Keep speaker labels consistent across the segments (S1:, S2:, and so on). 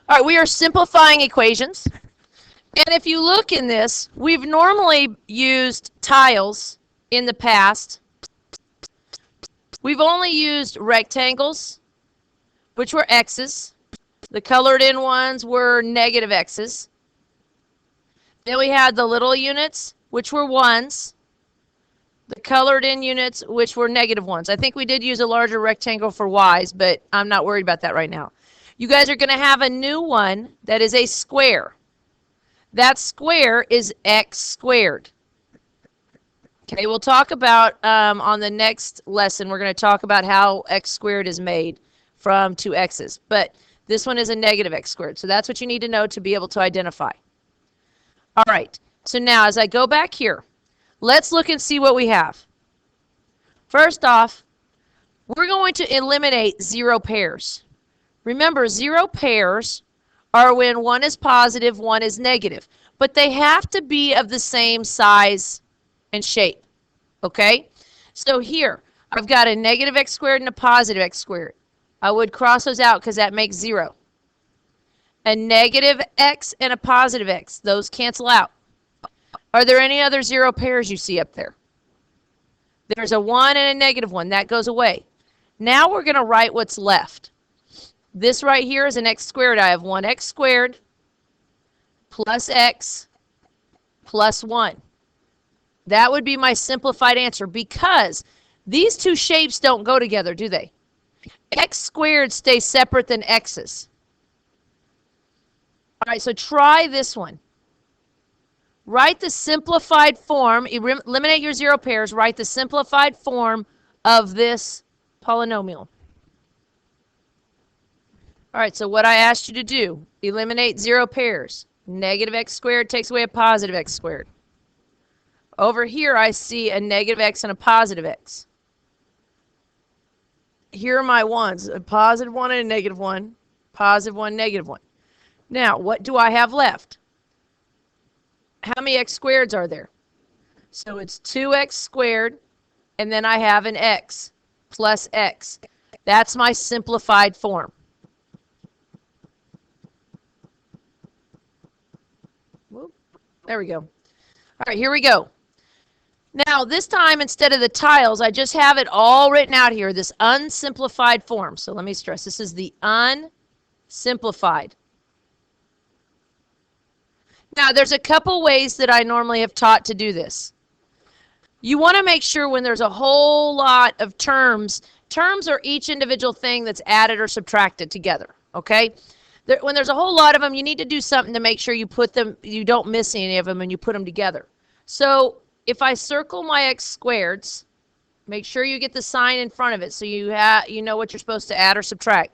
S1: All right, we are simplifying equations. And if you look in this, we've normally used tiles in the past. We've only used rectangles, which were x's. The colored in ones were negative x's. Then we had the little units, which were ones. The colored in units, which were negative ones. I think we did use a larger rectangle for y's, but I'm not worried about that right now. You guys are going to have a new one that is a square. That square is x squared. Okay, we'll talk about on the next lesson, we're going to talk about how x squared is made from two x's. But this one is a negative x squared. So that's what you need to know to be able to identify. All right, so now as I go back here, let's look and see what we have. First off, we're going to eliminate zero pairs. Remember, zero pairs are when one is positive, one is negative. But they have to be of the same size and shape. Okay? So here, I've got a negative x squared and a positive x squared. I would cross those out because that makes 0. A negative x and a positive x. Those cancel out. Are there any other zero pairs you see up there? There's a 1 and a negative 1. That goes away. Now we're going to write what's left. This right here is an x squared. I have 1x squared plus x plus 1. That would be my simplified answer because these two shapes don't go together, do they? X squared stays separate than x's. All right, so try this one. Write the simplified form, eliminate your zero pairs, write the simplified form of this polynomial. All right, so what I asked you to do, eliminate zero pairs. Negative x squared takes away a positive x squared. Over here, I see a negative x and a positive x. Here are my ones, a positive 1 and a negative 1, positive 1, negative 1. Now, what do I have left? How many x squareds are there? So it's 2x squared, and then I have an x plus x. That's my simplified form. There we go. All right, here we go. Now, this time, instead of the tiles, I just have it all written out here, this unsimplified form. So let me stress, this is the unsimplified. Now, there's a couple ways that I normally have taught to do this. You want to make sure when there's a whole lot of terms are each individual thing that's added or subtracted together, okay? When there's a whole lot of them, you need to do something to make sure you put them, you don't miss any of them and you put them together. So if I circle my x squareds, make sure you get the sign in front of it so you know what you're supposed to add or subtract.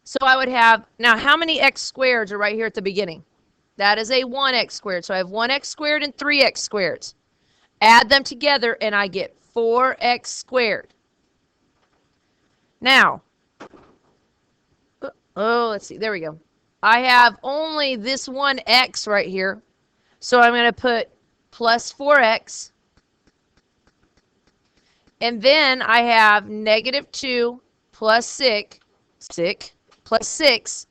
S1: So I would have, now how many x squareds are right here at the beginning? That is a 1x squared. So I have 1x squared and 3x squareds. Add them together and I get 4x squared. Now, let's see. There we go. I have only this one x right here. So I'm going to put plus 4x. And then I have negative 2 plus 6 plus 6.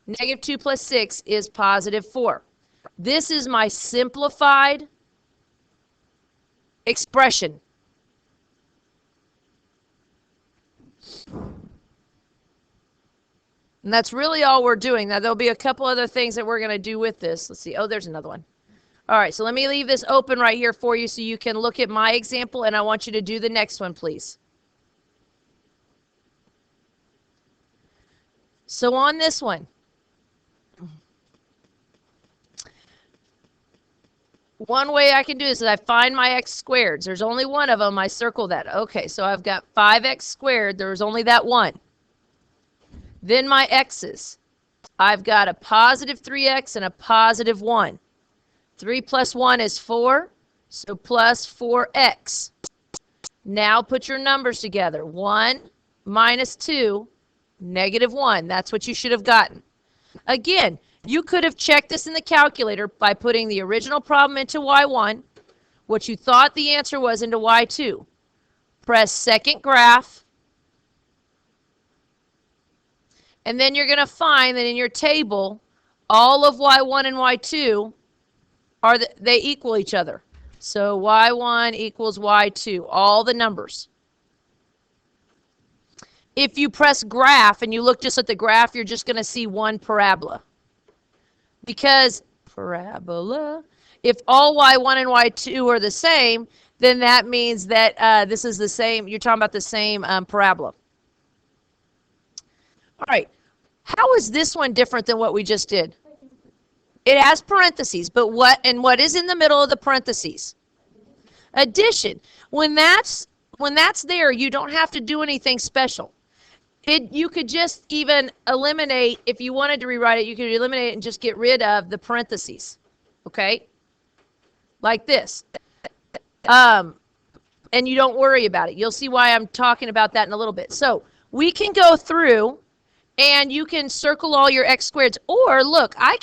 S1: Negative 2 plus 6 is positive 4. This is my simplified expression. And that's really all we're doing. Now, there'll be a couple other things that we're going to do with this. Let's see. Oh, there's another one. All right, so let me leave this open right here for you so you can look at my example, and I want you to do the next one, please. So on this one, one way I can do this is I find my x squareds. There's only one of them. I circle that. Okay, so I've got 5x squared. There's only that one. Then my x's. I've got a positive 3x and a positive 1. 3 plus 1 is 4, so plus 4x. Now put your numbers together. 1 minus 2, negative 1. That's what you should have gotten. Again, you could have checked this in the calculator by putting the original problem into y1, what you thought the answer was into y2. Press second graph. And then you're going to find that in your table, all of y1 and y2 they equal each other. So y1 equals y2, all the numbers. If you press graph and you look just at the graph, you're just going to see one parabola. Because parabola, if all y1 and y2 are the same, then that means that this is the same. You're talking about the same parabola. All right. How is this one different than what we just did? It has parentheses, but what is in the middle of the parentheses? Addition. When that's there, you don't have to do anything special. You could just even eliminate, if you wanted to rewrite it, you could eliminate it and just get rid of the parentheses. Okay? Like this. And you don't worry about it. You'll see why I'm talking about that in a little bit. So we can go through and you can circle all your x squareds. Or look, I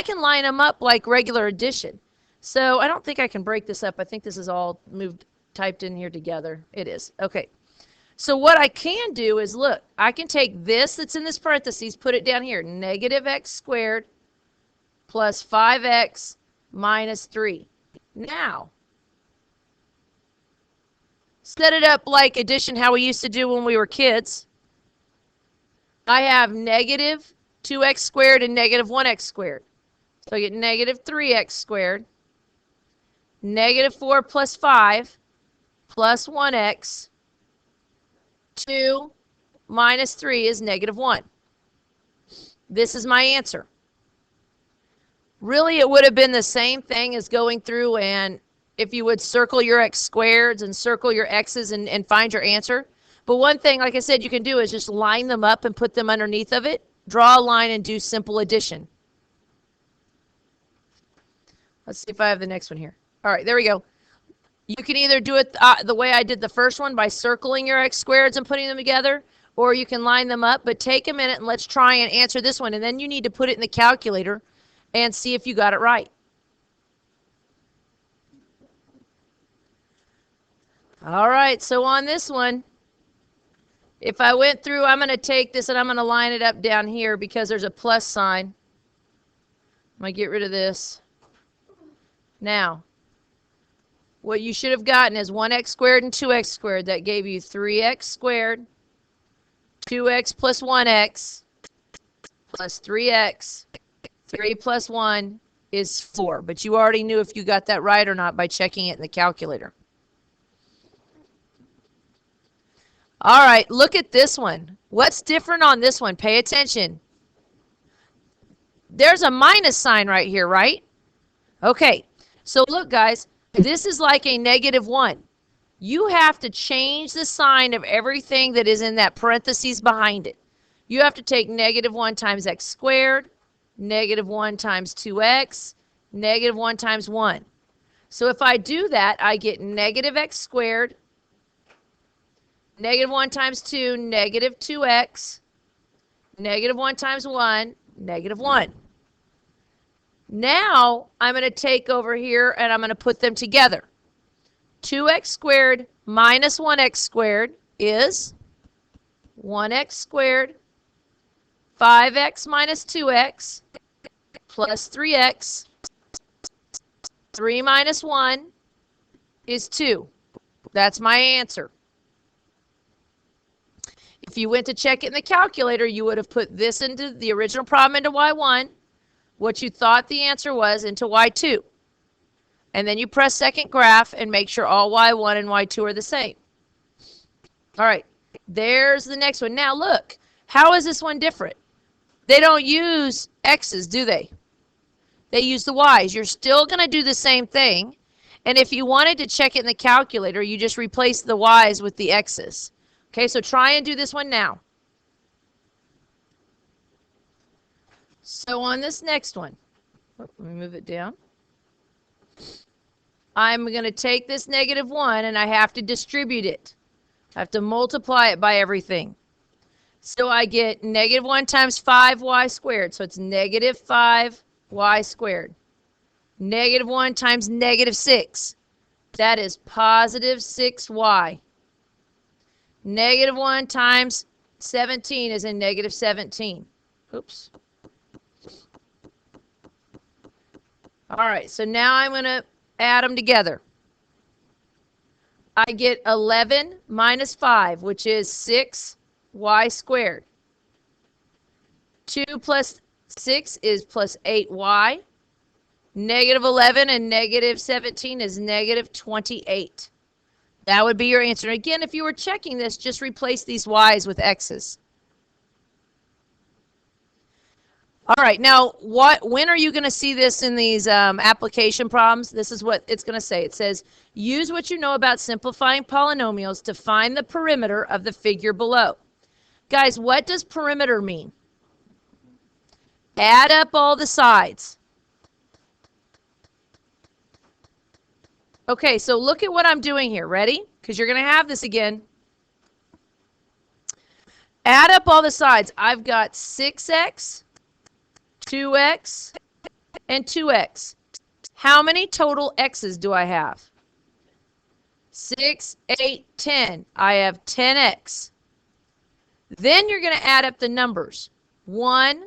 S1: can line them up like regular addition. So I don't think I can break this up. I think this is all typed in here together. It is. Okay. So what I can do is, look, I can take this that's in this parentheses, put it down here. Negative x squared plus 5x minus 3. Now, set it up like addition, how we used to do when we were kids. I have negative 2x squared and negative 1x squared. So I get negative 3x squared. Negative 4 plus 5 plus 1x. 2 minus 3 is negative 1. This is my answer. Really, it would have been the same thing as going through and if you would circle your x squareds and circle your x's and find your answer. But one thing, like I said, you can do is just line them up and put them underneath of it. Draw a line and do simple addition. Let's see if I have the next one here. All right, there we go. You can either do it the way I did the first one by circling your x squareds and putting them together, or you can line them up. But take a minute and let's try and answer this one. And then you need to put it in the calculator and see if you got it right. All right, so on this one, if I went through, I'm going to take this and I'm going to line it up down here because there's a plus sign. I'm going to get rid of this. Now, what you should have gotten is 1x squared and 2x squared. That gave you 3x squared, 2x plus 1x, plus 3x. 3 plus 1 is 4. But you already knew if you got that right or not by checking it in the calculator. All right, look at this one. What's different on this one? Pay attention. There's a minus sign right here, right? Okay, so look, guys. This is like a negative 1. You have to change the sign of everything that is in that parentheses behind it. You have to take negative 1 times x squared, negative 1 times 2x, negative 1 times 1. So if I do that, I get negative x squared, negative 1 times 2, negative 2x, negative 1 times 1, negative 1. Now, I'm going to take over here and I'm going to put them together. 2x squared minus 1x squared is 1x squared, 5x minus 2x, plus 3x. 3 minus 1 is 2. That's my answer. If you went to check it in the calculator, you would have put this into the original problem into y1, what you thought the answer was into y2. And then you press second graph and make sure all y1 and y2 are the same. All right, there's the next one. Now look, how is this one different? They don't use x's, do they? They use the y's. You're still going to do the same thing. And if you wanted to check it in the calculator, you just replace the y's with the x's. Okay, so try and do this one now. So on this next one, let me move it down. I'm going to take this negative 1 and I have to distribute it. I have to multiply it by everything. So I get negative 1 times 5y squared. So it's negative 5y squared. Negative 1 times negative 6. That is positive 6y. Negative 1 times 17 is in negative 17. Oops. All right, so now I'm going to add them together. I get 11 minus 5, which is 6y squared. 2 plus 6 is plus 8y. Negative 11 and negative 17 is negative 28. That would be your answer. Again, if you were checking this, just replace these y's with x's. All right, now when are you going to see this in these application problems? This is what it's going to say. It says, use what you know about simplifying polynomials to find the perimeter of the figure below. Guys, what does perimeter mean? Add up all the sides. Okay, so look at what I'm doing here. Ready? Because you're going to have this again. Add up all the sides. I've got 6x, 2x, and 2x. How many total x's do I have? 6, 8, 10. I have 10x. Then you're going to add up the numbers. 1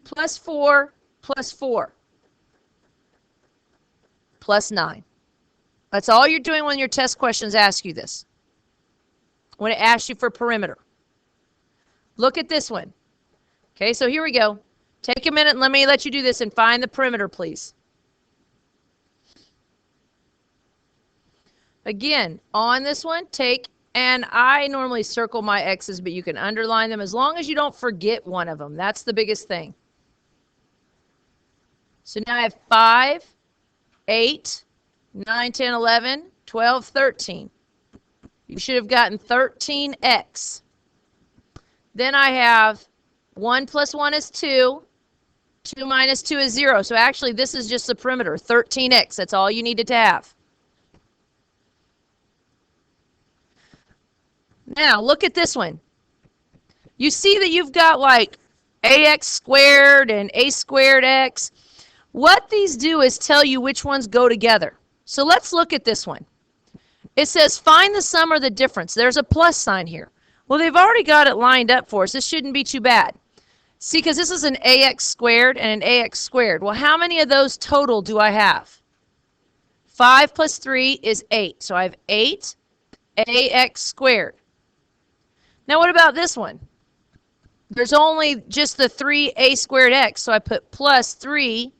S1: plus 4 plus 4 plus 9. That's all you're doing when your test questions ask you this. When it asks you for perimeter. Look at this one. Okay, so here we go. Take a minute and let me let you do this and find the perimeter, please. Again, on this one, and I normally circle my x's, but you can underline them as long as you don't forget one of them. That's the biggest thing. So now I have 5, 8, 9, 10, 11, 12, 13. You should have gotten 13x. Then I have 1 plus 1 is 2. 2 minus 2 is 0. So actually, this is just the perimeter, 13x. That's all you needed to have. Now, look at this one. You see that you've got like ax squared and a squared x. What these do is tell you which ones go together. So let's look at this one. It says find the sum or the difference. There's a plus sign here. Well, they've already got it lined up for us. This shouldn't be too bad. See, because this is an ax squared and an ax squared. Well, how many of those total do I have? 5 plus 3 is 8. So I have 8 ax squared. Now, what about this one? There's only just the 3a squared x, so I put plus 3a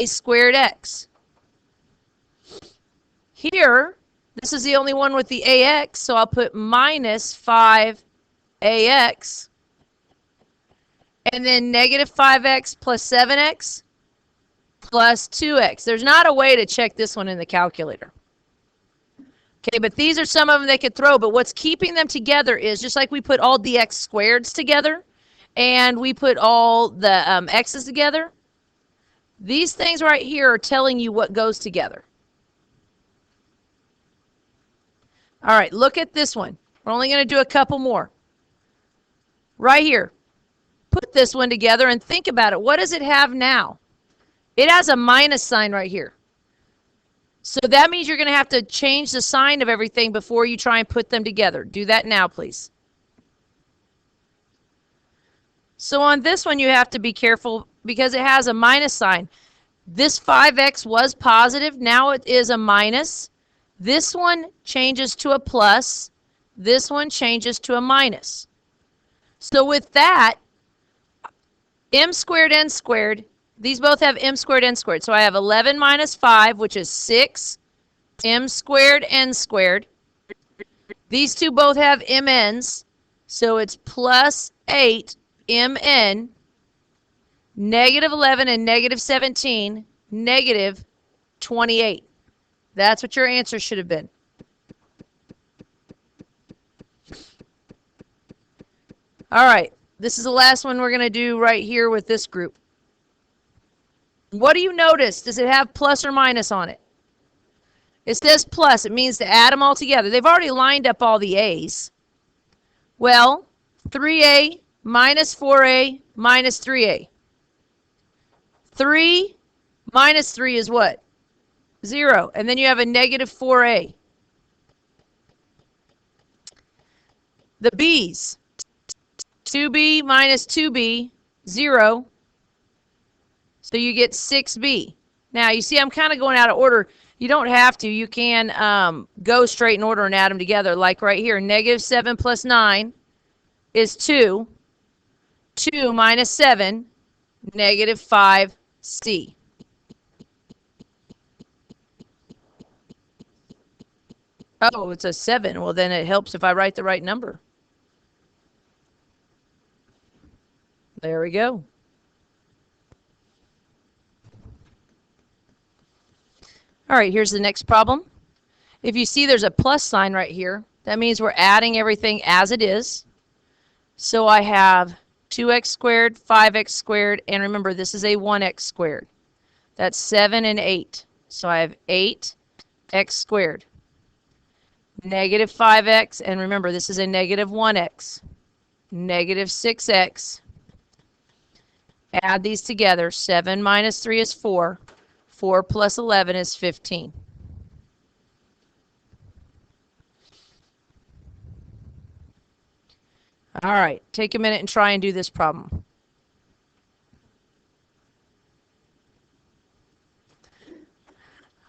S1: squared x. Here, this is the only one with the ax, so I'll put minus 5ax. And then negative 5x plus 7x plus 2x. There's not a way to check this one in the calculator. Okay, but these are some of them they could throw, but what's keeping them together is just like we put all the x squareds together and we put all the x's together, these things right here are telling you what goes together. All right, look at this one. We're only going to do a couple more. Right here. Put this one together and think about it. What does it have now? It has a minus sign right here. So that means you're going to have to change the sign of everything before you try and put them together. Do that now, please. So on this one, you have to be careful because it has a minus sign. This 5x was positive. Now it is a minus. This one changes to a plus. This one changes to a minus. So with that, m squared, n squared, these both have m squared, n squared. So I have 11 minus 5, which is 6 m squared, n squared. These two both have mn's, so it's plus 8 mn, negative 11 and negative 17, negative 28. That's what your answer should have been. All right, this is the last one we're going to do right here with this group. What do you notice? Does it have plus or minus on it? It says plus. It means to add them all together. They've already lined up all the a's. Well, 3a minus 4a minus 3a. 3 minus 3 is what? 0. And then you have a negative 4a. The b's. 2b minus 2b, 0. So you get 6b. Now, you see I'm kind of going out of order. You don't have to. You can go straight in order and add them together. Like right here, negative 7 plus 9 is 2. 2 minus 7, negative 5c. Oh, it's a 7. Well, then it helps if I write the right number. There we go. All right, here's the next problem. If you see there's a plus sign right here, that means we're adding everything as it is. So I have 2x squared, 5x squared, and remember this is a 1x squared. That's 7 and 8. So I have 8x squared. Negative 5x, and remember this is a negative 1x. Negative 6x. Add these together. 7 minus 3 is 4. 4 plus 11 is 15. All right, take a minute and try and do this problem.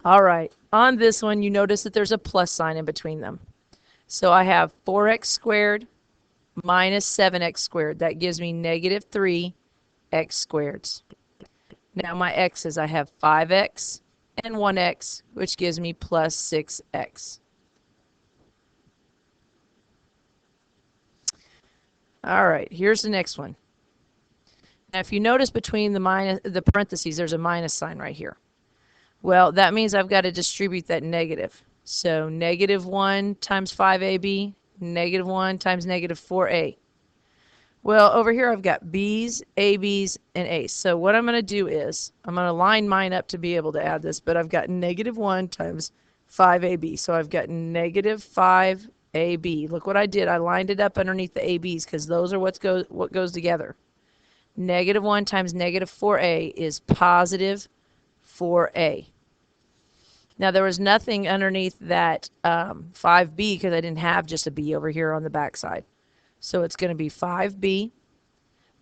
S1: All right, on this one, you notice that there's a plus sign in between them. So I have 4x squared minus 7x squared. That gives me negative 3x squareds. Now my x's, I have 5x and 1x, which gives me plus 6x. All right, here's the next one. Now if you notice between the parentheses, there's a minus sign right here. Well, that means I've got to distribute that negative. So negative 1 times 5ab, negative 1 times negative 4a. Well, over here I've got b's, ab's, and a's. So what I'm going to do is, I'm going to line mine up to be able to add this, but I've got negative 1 times 5ab. So I've got negative 5ab. Look what I did. I lined it up underneath the ab's because those are what goes together. Negative 1 times negative 4a is positive 4a. Now there was nothing underneath that 5b because I didn't have just a b over here on the back side. So it's going to be 5b.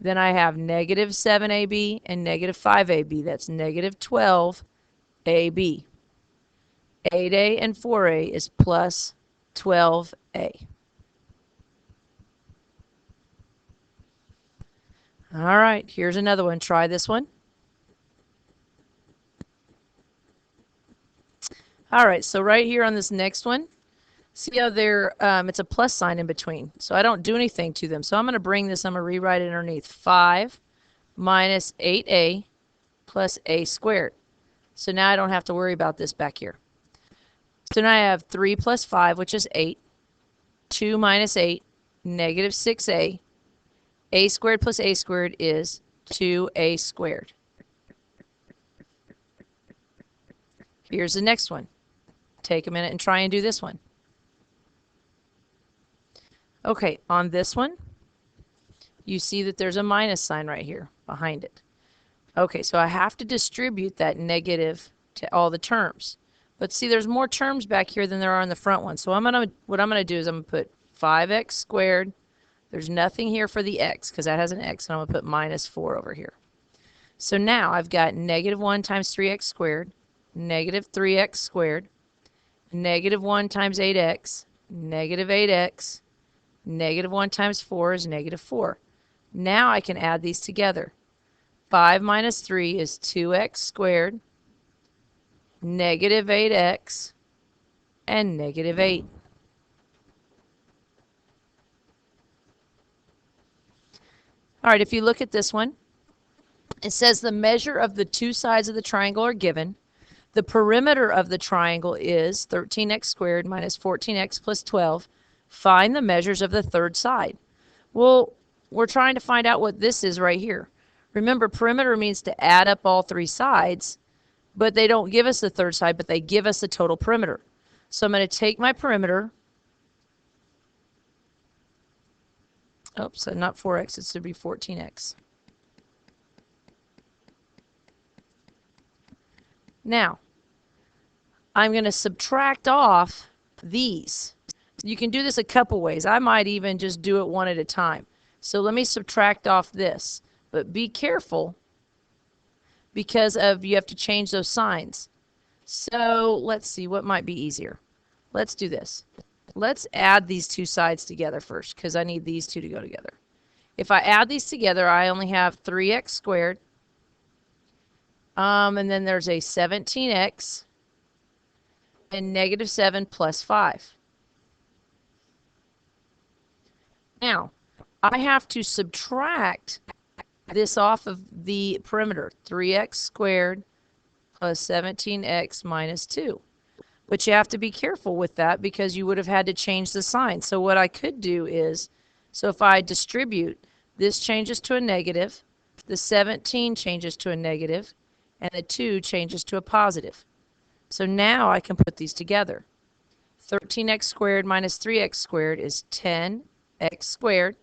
S1: Then I have negative 7ab and negative 5ab. That's negative 12ab. 8a and 4a is plus 12a. All right, here's another one. Try this one. All right, so right here on this next one, see how it's a plus sign in between. So I don't do anything to them. So I'm going to bring this, I'm going to rewrite it underneath. 5 minus 8a plus a squared. So now I don't have to worry about this back here. So now I have 3 plus 5, which is 8. 2 minus 8, negative 6a. A squared plus a squared is 2a squared. Here's the next one. Take a minute and try and do this one. Okay, on this one, you see that there's a minus sign right here behind it. Okay, so I have to distribute that negative to all the terms. But see, there's more terms back here than there are in the front one. So what I'm going to do is I'm going to put 5x squared. There's nothing here for the x because that has an x, and I'm going to put minus 4 over here. So now I've got negative 1 times 3x squared, negative 3x squared, negative 1 times 8x, negative 8x, negative 1 times 4 is negative 4. Now I can add these together. 5 minus 3 is 2x squared, negative 8x, and negative 8. All right, if you look at this one, it says the measure of the two sides of the triangle are given. The perimeter of the triangle is 13x squared minus 14x plus 12. Find the measures of the third side. Well, we're trying to find out what this is right here. Remember, perimeter means to add up all three sides, but they don't give us the third side, but they give us the total perimeter. So I'm going to take my perimeter. Oops, so not 4x, it should be 14x. Now, I'm going to subtract off these. You can do this a couple ways. I might even just do it one at a time. So let me subtract off this. But be careful because you have to change those signs. So let's see what might be easier. Let's do this. Let's add these two sides together first because I need these two to go together. If I add these together, I only have 3x squared. And then there's a 17x and negative 7 plus 5. Now, I have to subtract this off of the perimeter. 3x squared plus 17x minus 2. But you have to be careful with that because you would have had to change the sign. So what I could do is, so if I distribute, this changes to a negative, the 17 changes to a negative, and the 2 changes to a positive. So now I can put these together. 13x squared minus 3x squared is 10x squared.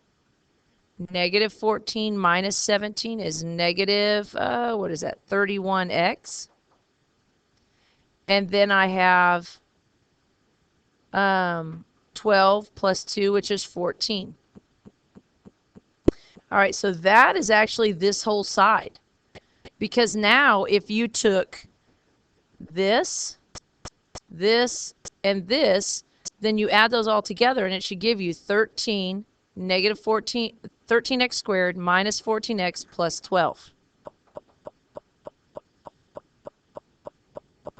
S1: Negative 14 minus 17 is negative, what is that, 31x. And then I have 12 plus 2, which is 14. All right, so that is actually this whole side. Because now if you took this, and this, then you add those all together and it should give you 13 negative 14, 13x squared minus 14x plus 12.